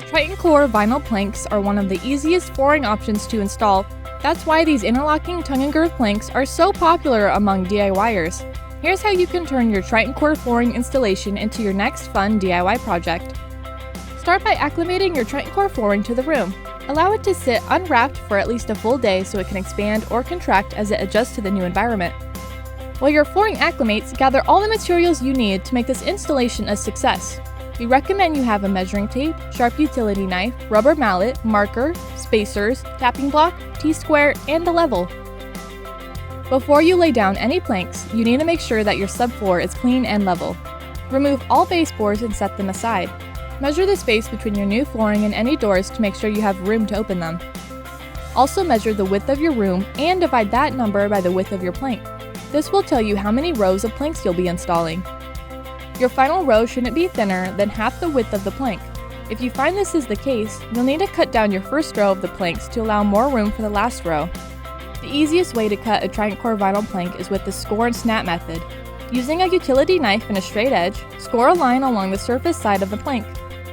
TritonCORE vinyl planks are one of the easiest flooring options to install. That's why these interlocking tongue and groove planks are so popular among DIYers. Here's how you can turn your TritonCORE flooring installation into your next fun DIY project. Start by acclimating your TritonCORE flooring to the room. Allow it to sit unwrapped for at least a full day so it can expand or contract as it adjusts to the new environment. While your flooring acclimates, gather all the materials you need to make this installation a success. We recommend you have a measuring tape, sharp utility knife, rubber mallet, marker, spacers, tapping block, T-square, and a level. Before you lay down any planks, you need to make sure that your subfloor is clean and level. Remove all baseboards and set them aside. Measure the space between your new flooring and any doors to make sure you have room to open them. Also measure the width of your room and divide that number by the width of your plank. This will tell you how many rows of planks you'll be installing. Your final row shouldn't be thinner than half the width of the plank. If you find this is the case, you'll need to cut down your first row of the planks to allow more room for the last row. The easiest way to cut a TritonCORE vinyl plank is with the score and snap method. Using a utility knife and a straight edge, score a line along the surface side of the plank.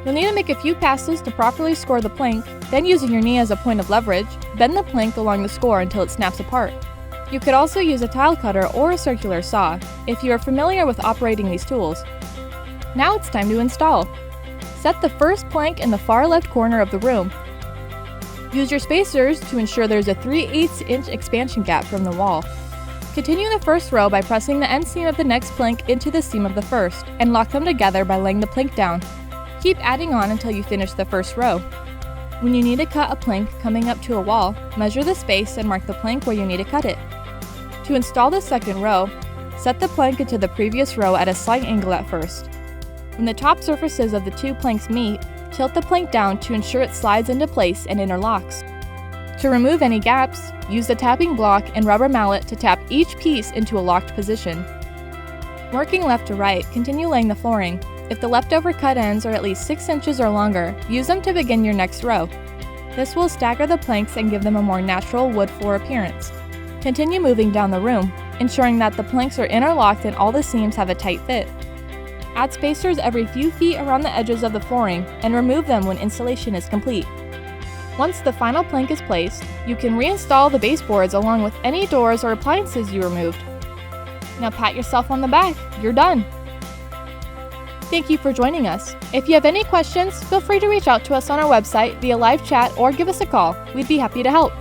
You'll need to make a few passes to properly score the plank, then using your knee as a point of leverage, bend the plank along the score until it snaps apart. You could also use a tile cutter or a circular saw, if you are familiar with operating these tools. Now it's time to install. Set the first plank in the far left corner of the room. Use your spacers to ensure there's a 3/8 inch expansion gap from the wall. Continue the first row by pressing the end seam of the next plank into the seam of the first, and lock them together by laying the plank down. Keep adding on until you finish the first row. When you need to cut a plank coming up to a wall, measure the space and mark the plank where you need to cut it. To install the second row, set the plank into the previous row at a slight angle at first. When the top surfaces of the two planks meet, tilt the plank down to ensure it slides into place and interlocks. To remove any gaps, use the tapping block and rubber mallet to tap each piece into a locked position. Working left to right, continue laying the flooring. If the leftover cut ends are at least 6 inches or longer, use them to begin your next row. This will stagger the planks and give them a more natural wood floor appearance. Continue moving down the room, ensuring that the planks are interlocked and all the seams have a tight fit. Add spacers every few feet around the edges of the flooring and remove them when installation is complete. Once the final plank is placed, you can reinstall the baseboards along with any doors or appliances you removed. Now pat yourself on the back, you're done! Thank you for joining us. If you have any questions, feel free to reach out to us on our website via live chat or give us a call. We'd be happy to help.